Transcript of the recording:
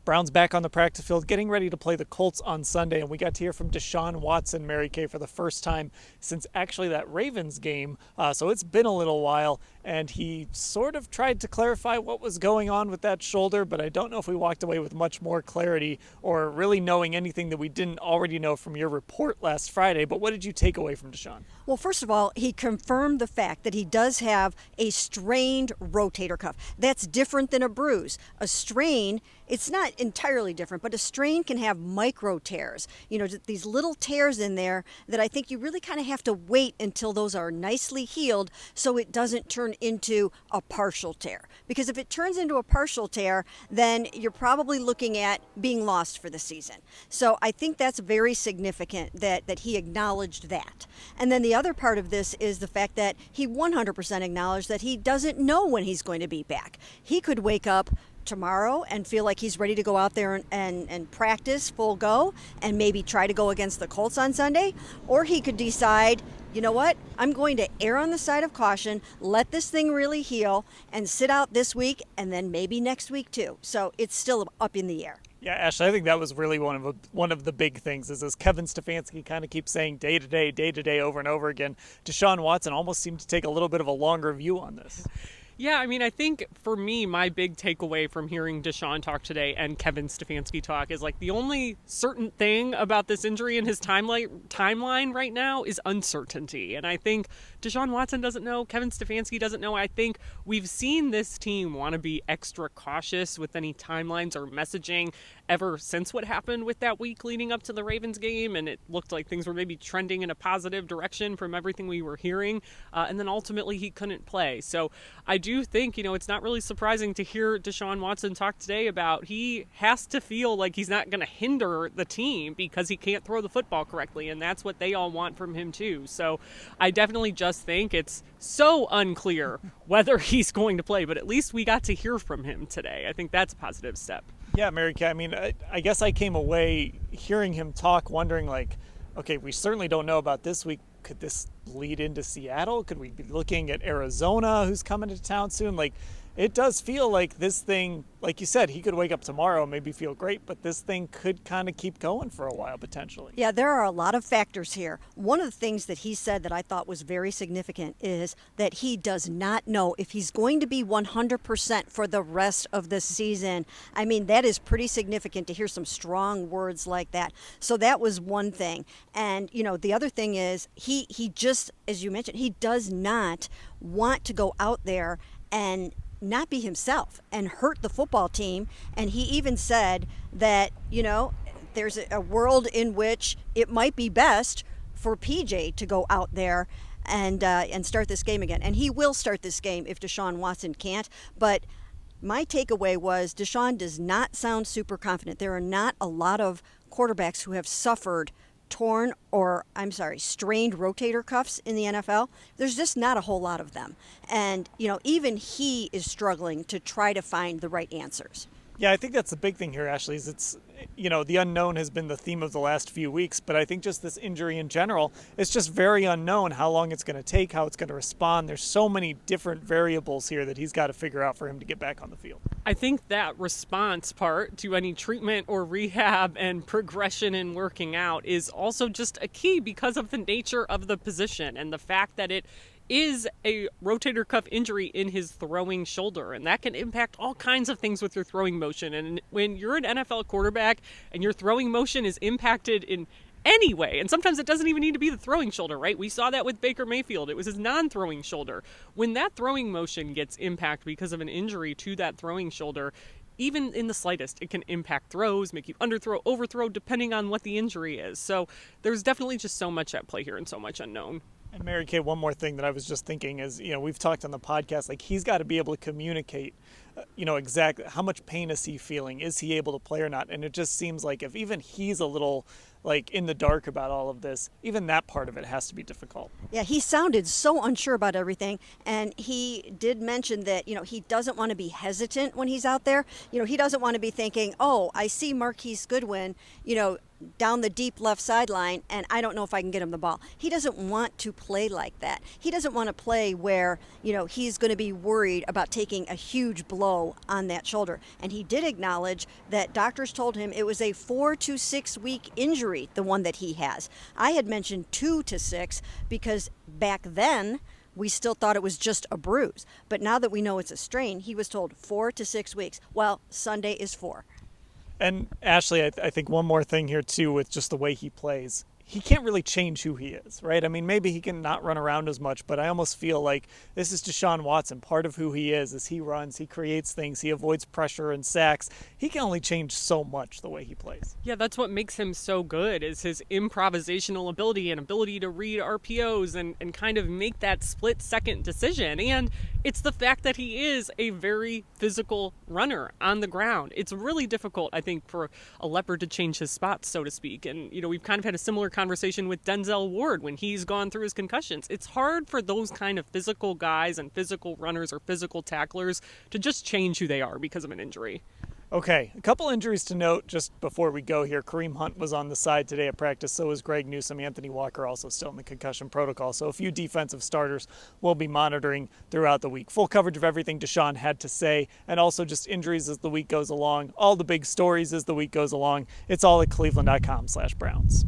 Browns back on the practice field, getting ready to play the Colts on Sunday, and we got to hear from Deshaun Watson, Mary Kay, for the first time since actually that Ravens game. So it's been a little while, and he sort of tried to clarify what was going on with that shoulder, but I don't know if we walked away with much more clarity or really knowing anything that we didn't already know from your report last Friday. But what did you take away from Deshaun? Well, first of all, he confirmed the fact that he does have a strained rotator cuff. That's different than a bruise. A strain, it's not entirely different, but a strain can have micro tears. These little tears in there that I think you really kind of have to wait until those are nicely healed so it doesn't turn into a partial tear. Because if it turns into a partial tear, then you're probably looking at being lost for the season. So I think that's very significant that he acknowledged that. And then the other part of this is the fact that he 100% acknowledged that he doesn't know when he's going to be back. He could wake up tomorrow and feel like he's ready to go out there and practice full go and maybe try to go against the Colts on Sunday. Or he could decide, you know what, I'm going to err on the side of caution, let this thing really heal, and sit out this week and then maybe next week too. So it's still up in the air. Yeah, Ashley, I think that was really one of the big things is as Kevin Stefanski kind of keeps saying day to day over and over again, Deshaun Watson almost seemed to take a little bit of a longer view on this. Yeah, I mean, I think for me, my big takeaway from hearing Deshaun talk today and Kevin Stefanski talk is like the only certain thing about this injury in his timeline right now is uncertainty. And I think Deshaun Watson doesn't know, Kevin Stefanski doesn't know. I think we've seen this team want to be extra cautious with any timelines or messaging ever since what happened with that week leading up to the Ravens game. And it looked like things were maybe trending in a positive direction from everything we were hearing. And then ultimately he couldn't play. So I do think, it's not really surprising to hear Deshaun Watson talk today about he has to feel like he's not going to hinder the team because he can't throw the football correctly. And that's what they all want from him too. So I definitely just think it's so unclear whether he's going to play, but at least we got to hear from him today. I think that's a positive step. Yeah, Mary Kay, I mean, I guess I came away hearing him talk wondering like, okay, we certainly don't know about this week. Could this lead into Seattle? Could we be looking at Arizona, who's coming to town soon? Like, it does feel like this thing, like you said, he could wake up tomorrow and maybe feel great, but this thing could kind of keep going for a while potentially. Yeah, there are a lot of factors here. One of the things that he said that I thought was very significant is that he does not know if he's going to be 100% for the rest of the season. I mean, that is pretty significant to hear some strong words like that. So that was one thing. And, the other thing is he just, as you mentioned, he does not want to go out there and not be himself and hurt the football team. And he even said that, there's a world in which it might be best for PJ to go out there and start this game again. And he will start this game if Deshaun Watson can't. But my takeaway was Deshaun does not sound super confident. There are not a lot of quarterbacks who have suffered strained rotator cuffs in the NFL. There's just not a whole lot of them. And, even he is struggling to try to find the right answers. Yeah, I think that's the big thing here, Ashley, is it's, the unknown has been the theme of the last few weeks, but I think just this injury in general, it's just very unknown how long it's going to take, how it's going to respond. There's so many different variables here that he's got to figure out for him to get back on the field. I think that response part to any treatment or rehab and progression in working out is also just a key because of the nature of the position and the fact that it is a rotator cuff injury in his throwing shoulder, and that can impact all kinds of things with your throwing motion. And when you're an NFL quarterback and your throwing motion is impacted in any way, and sometimes it doesn't even need to be the throwing shoulder, right? We saw that with Baker Mayfield. It was his non-throwing shoulder. When that throwing motion gets impacted because of an injury to that throwing shoulder, even in the slightest, it can impact throws, make you underthrow, overthrow, depending on what the injury is. So there's definitely just so much at play here and so much unknown. And Mary Kay, one more thing that I was just thinking is, we've talked on the podcast, like he's got to be able to communicate, exactly how much pain is he feeling? Is he able to play or not? And it just seems like if even he's a little like in the dark about all of this, even that part of it has to be difficult. Yeah, he sounded so unsure about everything. And he did mention that, he doesn't want to be hesitant when he's out there. He doesn't want to be thinking, oh, I see Marquise Goodwin, down the deep left sideline, and I don't know if I can get him the ball. He doesn't want to play like that. He doesn't want to play where, he's going to be worried about taking a huge blow on that shoulder. And he did acknowledge that doctors told him it was a 4 to 6 week injury, the one that he has. I had mentioned 2 to 6 because back then we still thought it was just a bruise. But now that we know it's a strain, he was told 4 to 6 weeks. Well, Sunday is 4. And Ashley, I think one more thing here too with just the way he plays. He can't really change who he is, right? I mean, maybe he can not run around as much, but I almost feel like this is Deshaun Watson. Part of who he is he runs, he creates things, he avoids pressure and sacks. He can only change so much the way he plays. Yeah, that's what makes him so good, is his improvisational ability and ability to read RPOs and kind of make that split-second decision. And it's the fact that he is a very physical runner on the ground. It's really difficult, I think, for a leopard to change his spots, so to speak. And, we've kind of had a similar conversation with Denzel Ward when he's gone through his concussions. It's hard for those kind of physical guys and physical runners or physical tacklers to just change who they are because of an injury. Okay, a couple injuries to note just before we go here. Kareem Hunt was on the side today at practice, so was Greg Newsome. Anthony Walker also still in the concussion protocol, so a few defensive starters we'll be monitoring throughout the week. Full coverage of everything Deshaun had to say, and also just injuries as the week goes along. All the big stories as the week goes along. It's all at cleveland.com/Browns.